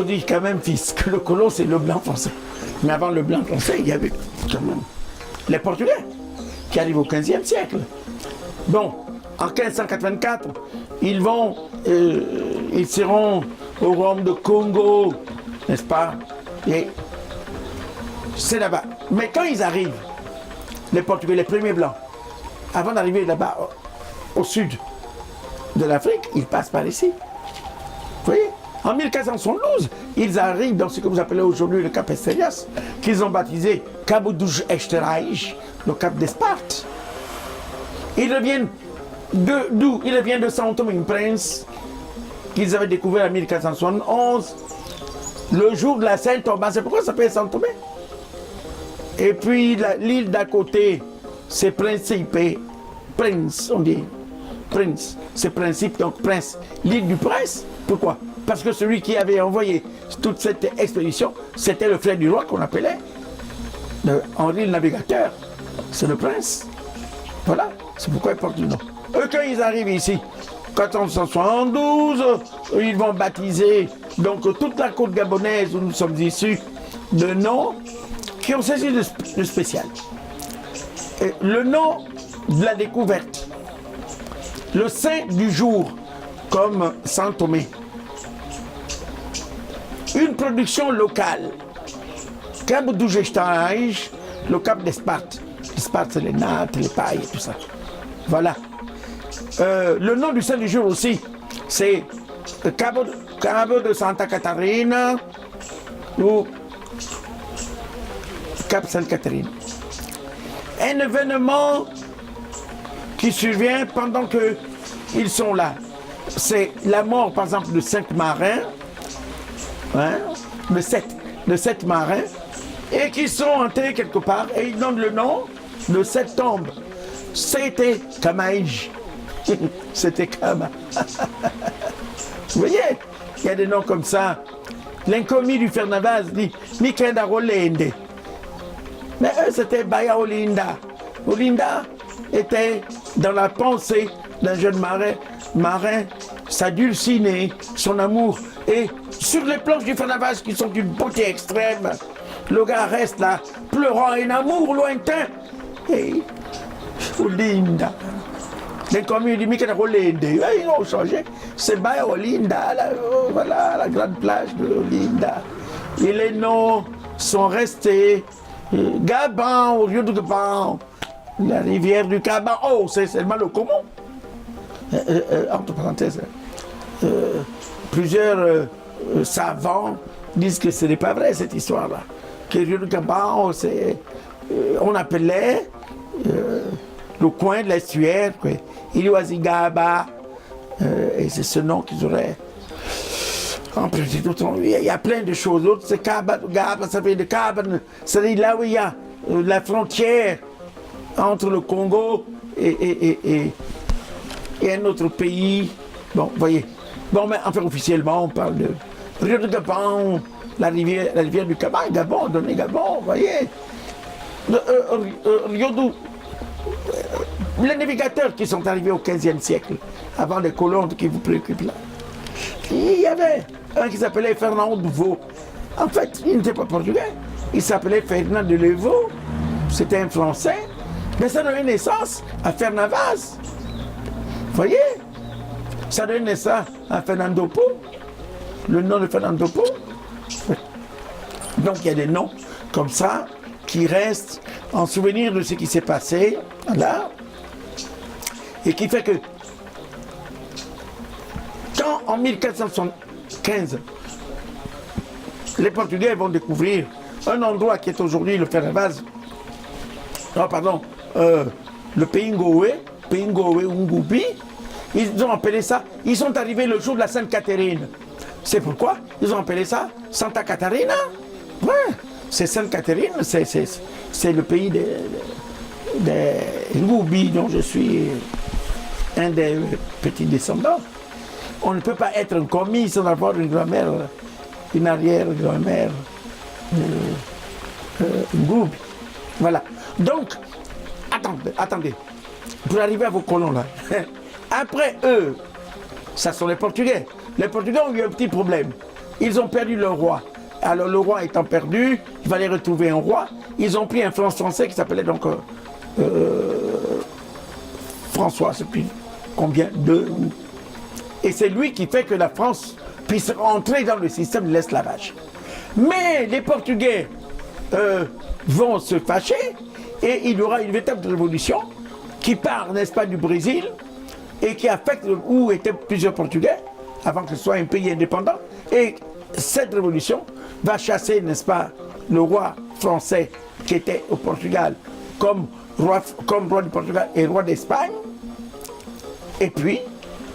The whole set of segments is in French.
dis quand même, fils, que le colon, c'est le blanc français. Mais avant le blanc français, il y avait quand même les Portugais qui arrivent au XVe siècle. Bon, en 1584, ils seront au royaume de Congo, n'est-ce pas? Et c'est là-bas. Mais quand ils arrivent, les Portugais, les premiers blancs, avant d'arriver là-bas, au sud de l'Afrique, ils passent par ici. Vous voyez? En 1472, ils arrivent dans ce que vous appelez aujourd'hui le Cap Estérias, qu'ils ont baptisé Cabo dos Esterais, le Cap d'Esparte. Ils reviennent d'où? Ils reviennent de São Tomé et Príncipe, qu'ils avaient découvert en 1471, le jour de la Saint-Thomas. C'est pourquoi ça s'appelle São Tomé. Et puis l'île d'à côté, c'est Principe, Prince, on dit. Prince, c'est Principe, donc Prince. L'île du Prince, pourquoi? Parce que celui qui avait envoyé toute cette expédition, c'était le frère du roi qu'on appelait Henri le Navigateur. C'est le prince. Voilà, c'est pourquoi il porte le nom. Eux, quand ils arrivent ici, 1472, ils vont baptiser donc toute la côte gabonaise où nous sommes issus de noms qui ont saisi le spécial. Et le nom de la découverte, le saint du jour, comme São Tomé. Une production locale, Cabo dos Esterais, le Cap d'Esparte. L'Esparte, c'est les nattes, les pailles et tout ça. Voilà. Le nom du saint du jour aussi, c'est Cabo de Santa Catarina ou Cap Sainte Catherine. Un événement qui survient pendant qu'ils sont là. C'est la mort, par exemple, de 5 marins, hein, de 7 marins, et qui sont enterrés quelque part, et ils donnent le nom de cette tombe. C'était Kamaïj. C'était Kama. Vous voyez, il y a des noms comme ça. L'inconnu du Fernavaz dit Mikenda Rolende. Mais eux, c'était Baya Olinda. Olinda était dans la pensée d'un jeune marin, sa dulcinée, son amour. Et sur les planches du Fernavaz, qui sont d'une beauté extrême, le gars reste là, pleurant un amour lointain. Et Olinda. L'inconnu dit Mikenda Rolende. Ils ont changé. C'est Baya Olinda, voilà, la grande plage de Olinda. Et les noms sont restés. Gabon, au lieu de Gabon, la rivière du Gabon, oh, c'est seulement le Congo. Entre parenthèses, plusieurs savants disent que ce n'est pas vrai cette histoire-là. Que le Rio du Gabon, on appelait le coin de l'estuaire, Iliwazigaba, et c'est ce nom qu'ils auraient. Il y a plein de choses. L'autre, c'est Gaba, ça veut dire Gaba, c'est là où il y a la frontière entre le Congo et un autre pays. Bon, vous voyez. Bon, mais enfin, officiellement, on parle de Rio de Gabon, la rivière du Gabon, Gabon, donné Gabon, vous voyez. Rio du... Les navigateurs qui sont arrivés au XVe siècle, avant les colons qui vous préoccupent là, il y avait un qui s'appelait Fernand de Vaux. En fait, il n'était pas portugais. Il s'appelait Ferdinand de Levaux. C'était un Français. Mais ça donnait naissance à Fernavaz. Vous voyez? Ça donnait naissance à Fernando Po. Le nom de Fernando Po. Donc il y a des noms comme ça qui restent en souvenir de ce qui s'est passé là. Et qui fait que quand en 1475, les Portugais vont découvrir un endroit qui est aujourd'hui le Fernavaz, le pays Ngoé, Ngubi, ils ont appelé ça, ils sont arrivés le jour de la Sainte Catherine. C'est pourquoi ils ont appelé ça Santa Catarina. Ouais, c'est Sainte Catherine, c'est le pays des Ngubi dont je suis un des petits descendants. On ne peut pas être un commis sans avoir une grand-mère, une arrière-grand-mère Ngubi. Voilà. Donc, attendez. Pour arriver à vos colons là. Après eux, ça sont les Portugais. Les Portugais ont eu un petit problème. Ils ont perdu leur roi. Alors le roi étant perdu, il fallait retrouver un roi. Ils ont pris un français qui s'appelait donc François, je ne sais plus combien de... Et c'est lui qui fait que la France puisse entrer dans le système de l'esclavage. Mais les Portugais vont se fâcher et il y aura une véritable révolution qui part, n'est-ce pas, du Brésil et qui affecte où étaient plusieurs Portugais avant que ce soit un pays indépendant. Et cette révolution va chasser, n'est-ce pas, le roi français qui était au Portugal comme roi du Portugal et roi d'Espagne. Et puis,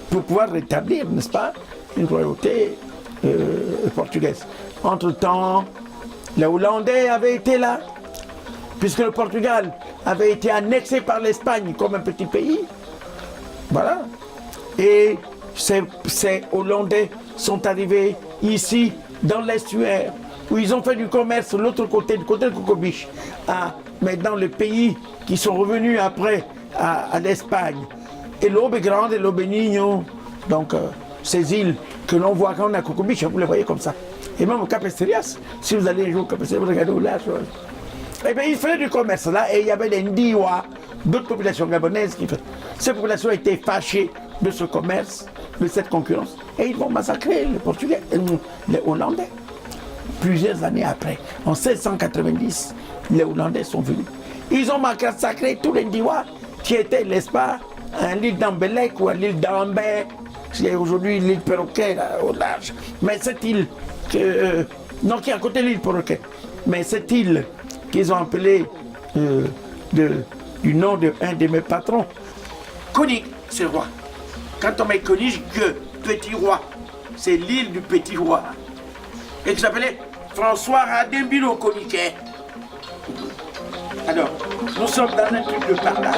pour pouvoir rétablir, n'est-ce pas, une royauté portugaise. Entre-temps, les Hollandais avaient été là, puisque le Portugal avait été annexé par l'Espagne comme un petit pays. Voilà. Et ces Hollandais sont arrivés ici, dans l'estuaire, où ils ont fait du commerce de l'autre côté, du côté de Cocobiche, mais dans les pays qui sont revenus après à l'Espagne. Et l'Aube est grande et l'Aube est Nino. Donc, ces îles que l'on voit quand on est à Cocobiche, vous les voyez comme ça. Et même au Cap Esterias, si vous allez un jour au Cap Esterias, vous regardez au large. Eh bien, ils faisaient du commerce là, et il y avait des Ndiwa, d'autres populations gabonaises qui faisaient. Ces populations étaient fâchées de ce commerce, de cette concurrence, et ils vont massacrer les Portugais, les Hollandais. Plusieurs années après, en 1690, les Hollandais sont venus. Ils ont massacré tous les Ndiwa qui étaient, n'est-ce pas, à l'île d'Ambelec ou à l'île d'Ambé, c'est aujourd'hui l'île Perroquet au large. Mais cette île, non, qui est à côté de l'île Perroquet, mais cette île qu'ils ont appelée du nom d'un de mes patrons, Konig, c'est roi. Quand on met Konig, petit roi, c'est l'île du petit roi. Et qui s'appelait François Radembilo Konigué. Alors, nous sommes dans un truc de partage.